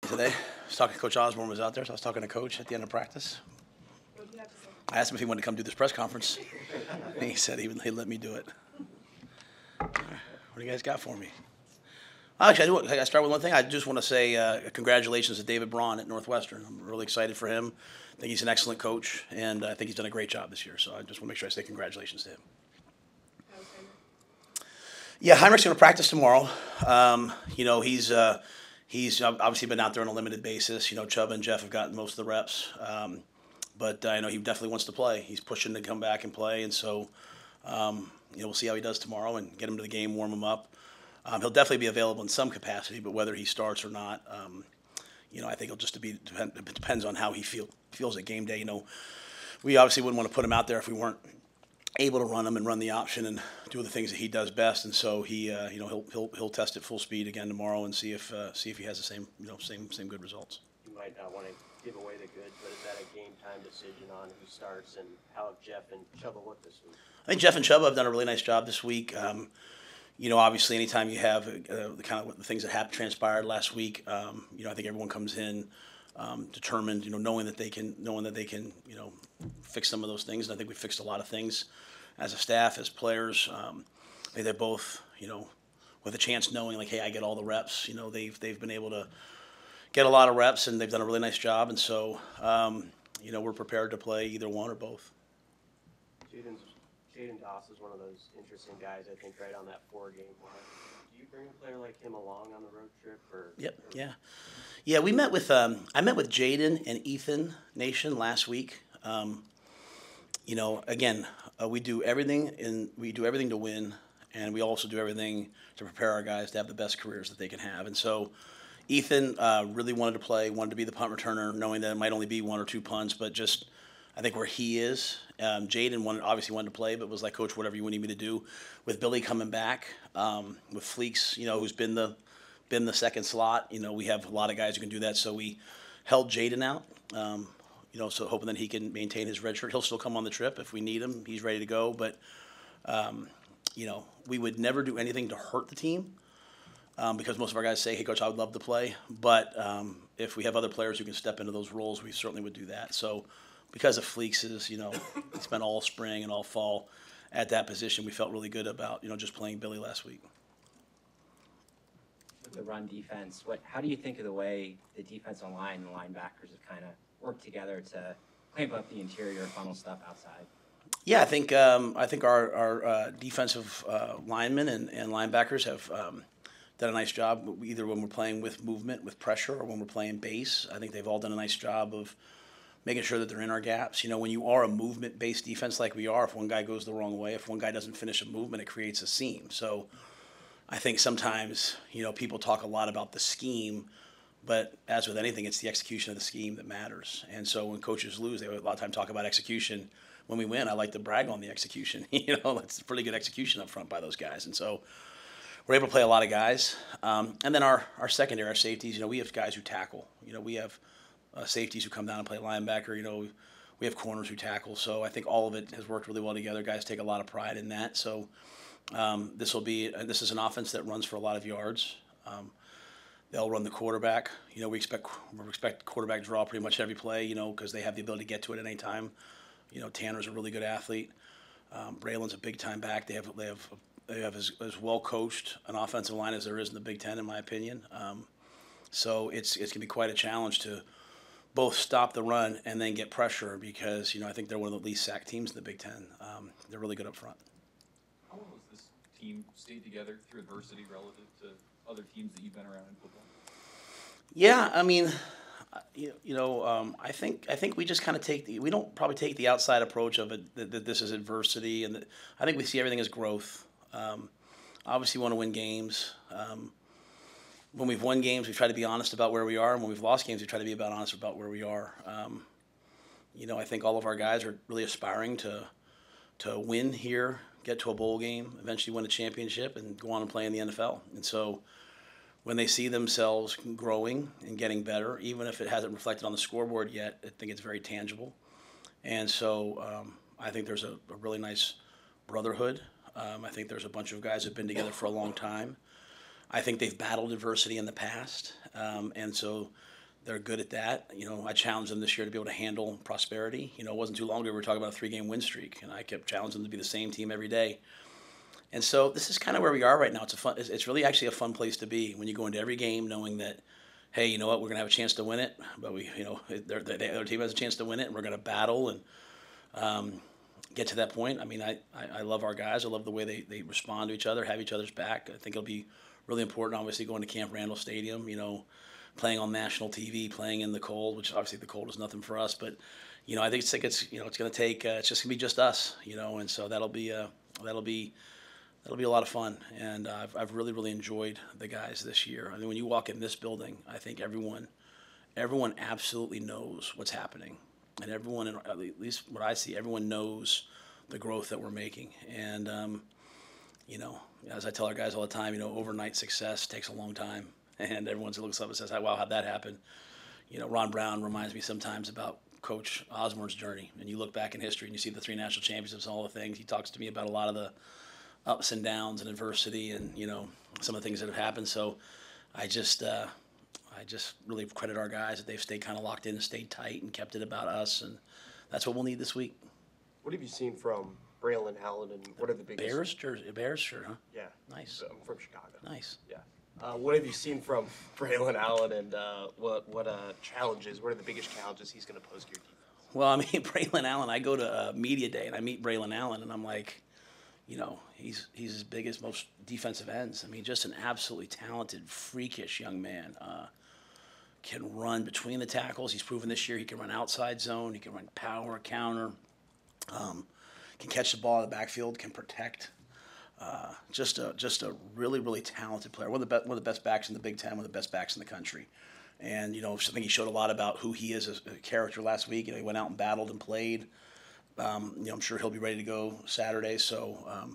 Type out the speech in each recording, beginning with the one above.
Today. I was talking to Coach Osborne was out there, so I was talking to Coach at the end of practice. I asked him if he wanted to come do this press conference. And he said he'd let me do it. What do you guys got for me? Actually, I got to start with one thing. I just want to say congratulations to David Braun at Northwestern. I'm really excited for him. I think he's an excellent coach, and I think he's done a great job this year. So I just want to make sure I say congratulations to him. Yeah, Heinrich's going to practice tomorrow. He's obviously been out there on a limited basis. Chubb and Jeff have gotten most of the reps. But I know he definitely wants to play. He's pushing to come back and play. And so, we'll see how he does tomorrow and get him to the game, warm him up. He'll definitely be available in some capacity, but whether he starts or not, I think it depends on how he feels at game day. We obviously wouldn't want to put him out there if we weren't able to run him and run the option and do the things that he does best. And so he'll test at full speed again tomorrow and see if he has the same good results. You might not want to give away the goods, but is that a game time decision on who starts, and how have Jeff and Chubba looked this week? I think Jeff and Chubba have done a really nice job this week. Obviously, anytime you have the kind of the things that have transpired last week, I think everyone comes in determined, knowing that they can, fix some of those things. And I think we fixed a lot of things as a staff, as players. I think they're both, with a chance knowing like, hey, I get all the reps. They've been able to get a lot of reps, and they've done a really nice job. And so, we're prepared to play either one or both. Jaden Dotson is one of those interesting guys, I think, right on that 4-game mark. Do you bring a player like him along on the road trip? Yeah. We met with I met with Jaden and Ethan Nation last week. We do everything to win, and we also do everything to prepare our guys to have the best careers that they can have. And so, Ethan really wanted to play, wanted to be the punt returner, knowing that it might only be 1 or 2 punts, but just I think where he is. Jaden obviously wanted to play, but was like, Coach, whatever you need me to do. With Billy coming back, with Fleeks, who's been the second slot, we have a lot of guys who can do that. So we held Jaden out, so hoping that he can maintain his red shirt. He'll still come on the trip if we need him. He's ready to go. But, we would never do anything to hurt the team because most of our guys say, hey, Coach, I would love to play. But if we have other players who can step into those roles, we certainly would do that. So because of Fleeks' he spent all spring and all fall at that position, we felt really good about, just playing Billy last week. With the run defense, how do you think of the way the defensive line and the linebackers have kind of worked together to clamp up the interior funnel stuff outside? Yeah, I think our defensive linemen and linebackers have done a nice job, either when we're playing with movement, with pressure, or when we're playing base. I think they've all done a nice job of making sure that they're in our gaps. When you are a movement-based defense like we are, if one guy goes the wrong way, if one guy doesn't finish a movement, it creates a seam. So I think sometimes, people talk a lot about the scheme, but as with anything, it's the execution of the scheme that matters. And so when coaches lose, they a lot of time talk about execution. When we win, I like to brag on the execution. It's pretty good execution up front by those guys. And so we're able to play a lot of guys. And then our secondary, our safeties, we have guys who tackle. We have safeties who come down and play linebacker. We have corners who tackle. So I think all of it has worked really well together. Guys take a lot of pride in that. So this is an offense that runs for a lot of yards. They'll run the quarterback. We expect quarterback draw pretty much every play. Because they have the ability to get to it at any time. Tanner's a really good athlete. Braylon's a big time back. They have as well coached an offensive line as there is in the Big Ten, in my opinion. So it's going to be quite a challenge to both stop the run and then get pressure because, I think they're one of the least sacked teams in the Big Ten. They're really good up front. How well has this team stayed together through adversity relative to other teams that you've been around in football? Yeah, I mean, I think we just kind of we don't probably take the outside approach of it that this is adversity, and I think we see everything as growth. Obviously, we want to win games. When we've won games, we try to be honest about where we are, and when we've lost games, we try to be honest about where we are. I think all of our guys are really aspiring to win here, get to a bowl game, eventually win a championship, and go on and play in the NFL. And so when they see themselves growing and getting better, even if it hasn't reflected on the scoreboard yet, I think it's very tangible. And so I think there's a really nice brotherhood. I think there's a bunch of guys that have been together for a long time. I think they've battled adversity in the past, and so they're good at that. I challenged them this year to be able to handle prosperity. It wasn't too long ago we were talking about a 3-game win streak, and I kept challenging them to be the same team every day. And so this is kind of where we are right now. It's really actually a fun place to be when you go into every game knowing that, hey, you know what, we're gonna have a chance to win it, but the other team has a chance to win it, and we're gonna battle and get to that point. I mean, I love our guys. I love the way they respond to each other, have each other's back. I think it'll be really important, obviously, going to Camp Randall Stadium, playing on national TV, playing in the cold, which obviously the cold is nothing for us. But, I think it's going to take, it's just going to be just us, and so that'll be a lot of fun. And I've really, really enjoyed the guys this year. I mean, when you walk in this building, I think everyone absolutely knows what's happening. And everyone, at least what I see, everyone knows the growth that we're making. And, as I tell our guys all the time, overnight success takes a long time. And everyone looks up and says, wow, how'd that happen? Ron Brown reminds me sometimes about Coach Osborne's journey. And you look back in history and you see the 3 national championships and all the things. He talks to me about a lot of the ups and downs and adversity and, some of the things that have happened. So I just really credit our guys that they've stayed kind of locked in and stayed tight and kept it about us. And that's what we'll need this week. What have you seen from Brayan Allen, and what are the biggest? Bears shirt, huh? Yeah. Nice. I'm from Chicago. Nice. Yeah. What have you seen from Brayan Allen, and what challenges? What are the biggest challenges he's going to pose to your defense? Well, I mean, Brayan Allen, I go to media day and I meet Brayan Allen and I'm like, he's as big as most defensive ends. I mean, just an absolutely talented, freakish young man. Can run between the tackles. He's proven this year he can run outside zone. He can run power, counter. Can catch the ball in the backfield. Can protect. Just a really, really talented player. One of the best backs in the Big Ten. One of the best backs in the country. And I think he showed a lot about who he is as a character last week. He went out and battled and played. I'm sure he'll be ready to go Saturday. So,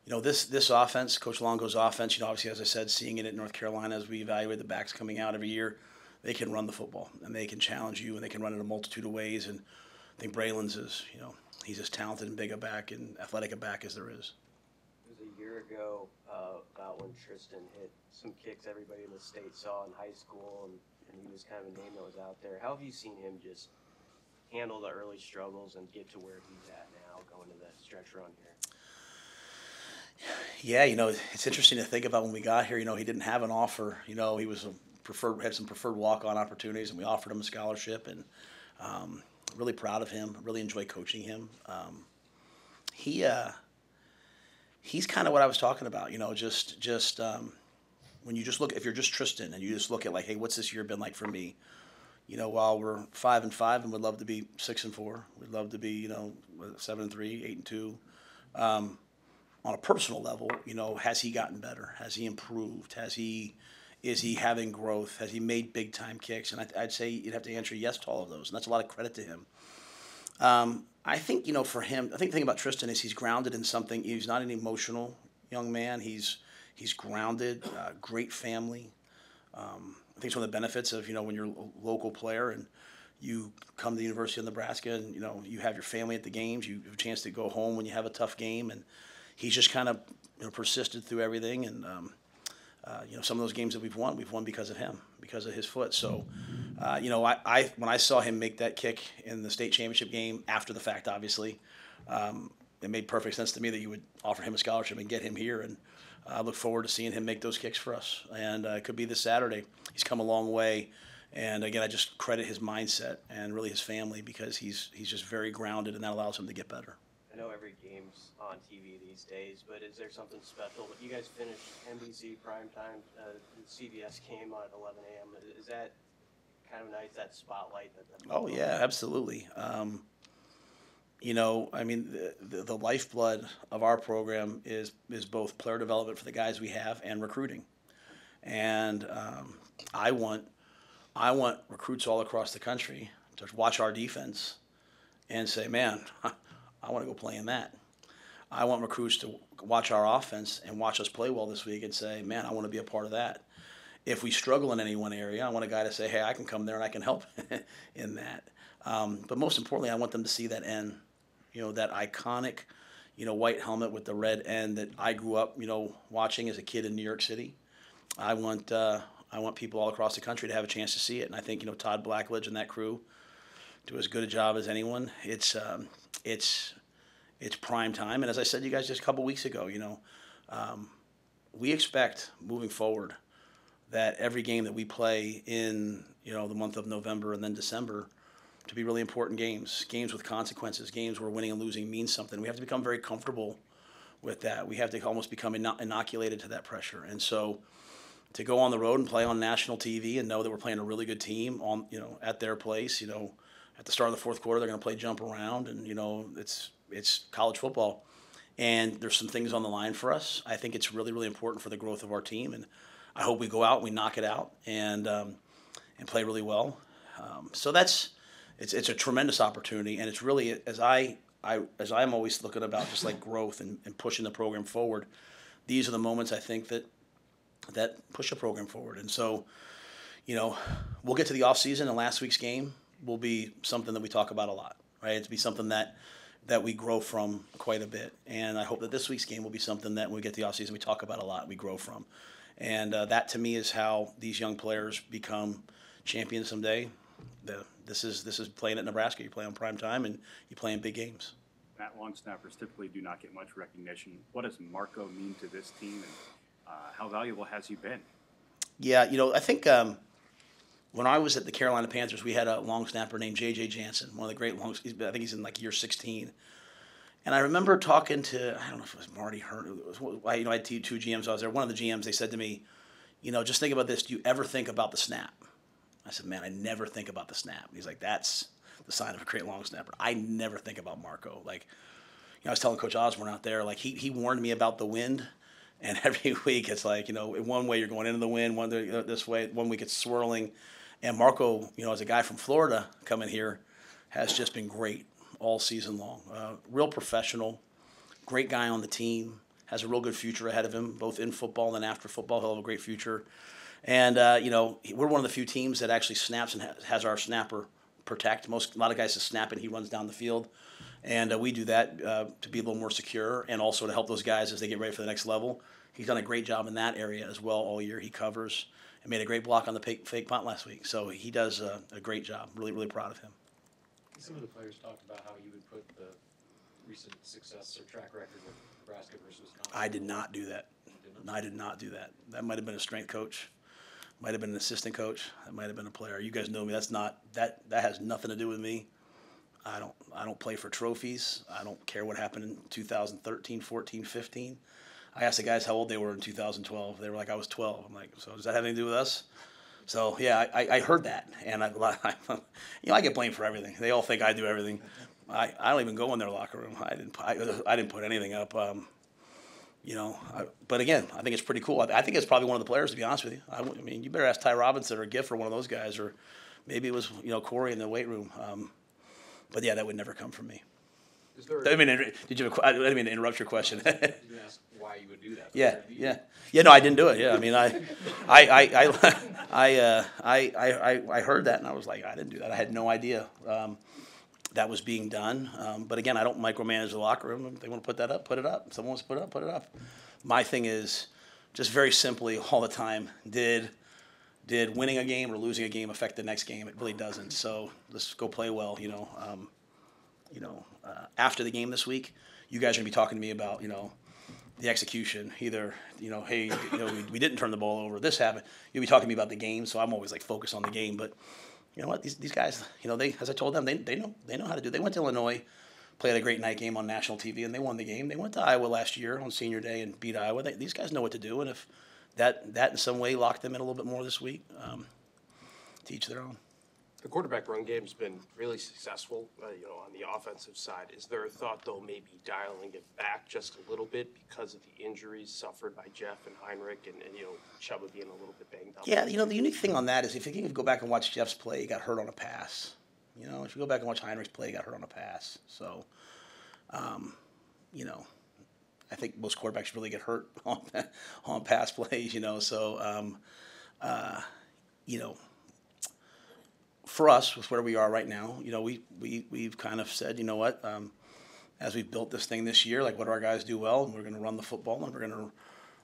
this offense, Coach Longo's offense, obviously, as I said, seeing it at North Carolina as we evaluate the backs coming out every year, they can run the football and they can challenge you and they can run in a multitude of ways. And I think Braylon's he's as talented and big a back and athletic a back as there is. It was a year ago about when Tristan hit some kicks everybody in the state saw in high school, and he was kind of a name that was out there. How have you seen him just handle the early struggles and get to where he's at now, going to the stretch run here? Yeah, it's interesting to think about when we got here. He didn't have an offer. He was had some preferred walk-on opportunities, and we offered him a scholarship. And really proud of him. Really enjoy coaching him. He's kind of what I was talking about. Just when you just look, if you're just Tristan and you just look at like, hey, what's this year been like for me? While we're 5-5 and would love to be 6-4, we'd love to be 7-3, 8-2. On a personal level, has he gotten better? Has he improved? Is he having growth? Has he made big time kicks? And I'd say you'd have to answer yes to all of those, and that's a lot of credit to him. I think for him, I think the thing about Tristan is he's grounded in something. He's not an emotional young man. He's grounded, great family. I think it's one of the benefits of when you're a local player and you come to the University of Nebraska and you have your family at the games. You have a chance to go home when you have a tough game, and he's just kind of persisted through everything. And some of those games that we've won because of him, because of his foot. So, I when I saw him make that kick in the state championship game after the fact, obviously, it made perfect sense to me that you would offer him a scholarship and get him here. And I look forward to seeing him make those kicks for us. And it could be this Saturday. He's come a long way. And again, I just credit his mindset and really his family because he's just very grounded, and that allows him to get better. I know every game's on TV these days, but is there something special? You guys finished NBC primetime, CBS game on 11 a.m. Is that kind of nice, that spotlight? Oh, yeah, absolutely. I mean, the lifeblood of our program is both player development for the guys we have and recruiting. And I want recruits all across the country to watch our defense and say, man, I want to go play in that. I want recruits to watch our offense and watch us play well this week and say, man, I want to be a part of that. If we struggle in any one area, I want a guy to say, hey, I can come there and I can help in that. But most importantly, I want them to see that N, that iconic, white helmet with the red N that I grew up, watching as a kid in New York City. I want people all across the country to have a chance to see it. And I think, Todd Blackledge and that crew do as good a job as anyone. It's prime time. And as I said to you guys just a couple weeks ago, we expect moving forward that every game that we play in, the month of November and then December to be really important games with consequences, games where winning and losing means something. We have to become very comfortable with that. We have to almost become inoculated to that pressure. And so to go on the road and play on national TV and know that we're playing a really good team on, at their place, at the start of the fourth quarter, they're going to play jump around, and, it's college football. And there's some things on the line for us. I think it's really, really important for the growth of our team, and I hope we go out and we knock it out and play really well. So it's a tremendous opportunity, and it's really, as I'm always looking about just like growth and pushing the program forward, these are the moments I think that push the program forward. And so, we'll get to the off season, and last week's game will be something that we talk about a lot, right? It'll be something that we grow from quite a bit. And I hope that this week's game will be something that when we get to the off season, we talk about a lot, we grow from. And that to me is how these young players become champions someday. This is playing at Nebraska. You play on prime time and you play in big games. Matt, long snappers typically do not get much recognition. What does Marco mean to this team, and how valuable has he been? Yeah, I think when I was at the Carolina Panthers, we had a long snapper named J.J. Jansen, one of the great I think he's in like year 16. And I remember talking to, I don't know if it was Marty Hearn. I had two GMs. I was there. One of the GMs, they said to me, just think about this. Do you ever think about the snap? I said, man, I never think about the snap. He's like, that's the sign of a great long snapper. I never think about Marco. Like, I was telling Coach Osborne out there, like he warned me about the wind. And every week it's like, one way you're going into the wind, one this way, 1 week it's swirling. And Marco, as a guy from Florida coming here, has just been great all season long. Real professional, great guy on the team, has a real good future ahead of him, both in football and after football. He'll have a great future. And, we're one of the few teams that actually snaps and has our snapper protect. A lot of guys just snap and he runs down the field. And we do that to be a little more secure and also to help those guys as they get ready for the next level. He's done a great job in that area as well all year. He covers and made a great block on the fake punt last week. So he does a great job. Really, really proud of him. Some of the players talked about how you would put the recent success or track record with Nebraska versus Wisconsin. I did not do that. I did not do that. That might have been a strength coach. Might have been an assistant coach. That might have been a player. You guys know me. That has nothing to do with me. I don't play for trophies. I don't care what happened in 2013, 14, 15. I asked the guys how old they were in 2012. They were like, I was 12. I'm like, so does that have anything to do with us? So, yeah, I heard that. And, I get blamed for everything. They all think I do everything. I don't even go in their locker room. I didn't put anything up. But again, I think it's pretty cool. I think it's probably one of the players, to be honest with you. I mean, you better ask Ty Robinson or Giff or one of those guys, or maybe it was, Corey in the weight room. But yeah, that would never come from me. I didn't mean to interrupt your question. You asked why you would do that. Yeah. No, I didn't do it. Yeah, I mean, I heard that and I was like, I didn't do that. I had no idea that was being done. But again, I don't micromanage the locker room. If they want to put that up, put it up. If someone wants to put it up, put it up. My thing is just very simply all the time, did winning a game or losing a game affect the next game? It really doesn't. So let's go play well. After the game this week, you guys are gonna be talking to me about the execution. Either hey, we didn't turn the ball over. This happened. You'll be talking to me about the game. So I'm always like focused on the game. But you know what? These guys, they, as I told them, they know how to do. They went to Illinois, played a great night game on national TV, and they won the game. They went to Iowa last year on senior day and beat Iowa. These guys know what to do. And if that in some way locked them in a little bit more this week, to each their own. The quarterback run game's been really successful, on the offensive side. Is there a thought, though, maybe dialing it back just a little bit because of the injuries suffered by Jeff and Heinrich and Chubba being a little bit banged up? Yeah, the unique thing on that is if you go back and watch Jeff's play, he got hurt on a pass. If you go back and watch Heinrich's play, he got hurt on a pass. So, I think most quarterbacks really get hurt on pass plays, So, for us, with where we are right now, we've kind of said, as we've built this thing this year, like what do our guys do well? And we're going to run the football and we're going to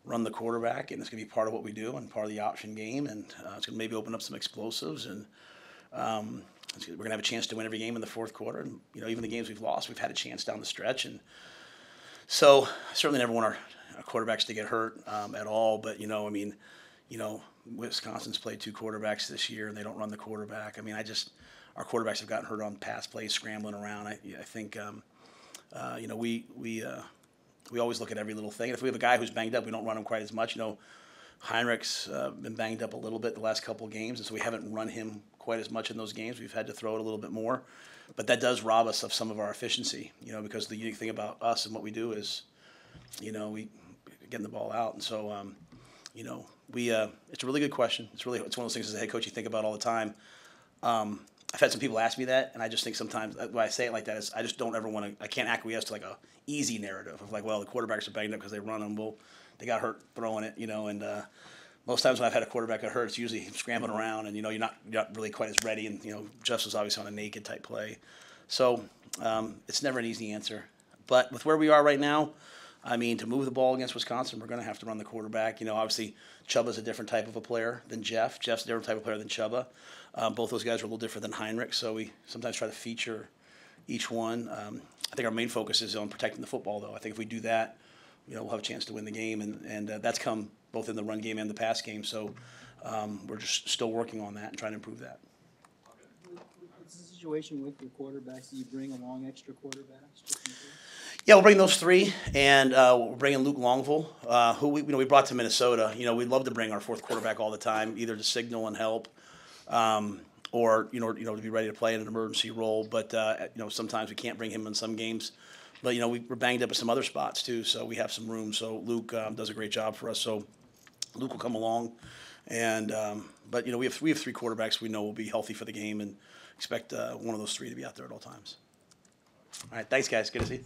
run the quarterback, and it's going to be part of what we do and part of the option game, and it's going to maybe open up some explosives, and we're going to have a chance to win every game in the fourth quarter. And even the games we've lost, we've had a chance down the stretch, and so I certainly never want our quarterbacks to get hurt at all. But Wisconsin's played 2 quarterbacks this year, and they don't run the quarterback. Our quarterbacks have gotten hurt on pass plays, scrambling around. I think we always look at every little thing. And if we have a guy who's banged up, we don't run him quite as much. Heinrich's been banged up a little bit the last couple of games, and so we haven't run him quite as much in those games. We've had to throw it a little bit more. But that does rob us of some of our efficiency, because the unique thing about us and what we do is, we getting the ball out. And so, it's a really good question. It's one of those things as a head coach you think about all the time. I've had some people ask me that, and I just think sometimes when I say it like that is I just don't ever want to. I can't acquiesce to like a easy narrative of like, well, the quarterbacks are banged up because they run them. Well, they got hurt throwing it, and most times when I've had a quarterback get hurt, it's usually scrambling around, and you're not really quite as ready. And Jeff was obviously on a naked type play, so it's never an easy answer. But with where we are right now, to move the ball against Wisconsin, we're going to have to run the quarterback. Obviously, Chubba's a different type of a player than Jeff. Jeff's a different type of player than Chubba. Both those guys are a little different than Heinrich, so we sometimes try to feature each one. I think our main focus is on protecting the football, though. I think if we do that, we'll have a chance to win the game, and that's come both in the run game and the pass game. So we're just still working on that and trying to improve that. What's the situation with your quarterbacks? Do you bring along extra quarterbacks? Just in case? Yeah, we'll bring those 3, and we'll bring in Luke Longville, who we brought to Minnesota. We'd love to bring our 4th quarterback all the time, either to signal and help, or to be ready to play in an emergency role. But sometimes we can't bring him in some games. But we're banged up at some other spots too, so we have some room. So Luke does a great job for us. So Luke will come along, and but we have 3 quarterbacks we know will be healthy for the game, and expect one of those 3 to be out there at all times. All right, thanks guys. Good to see you.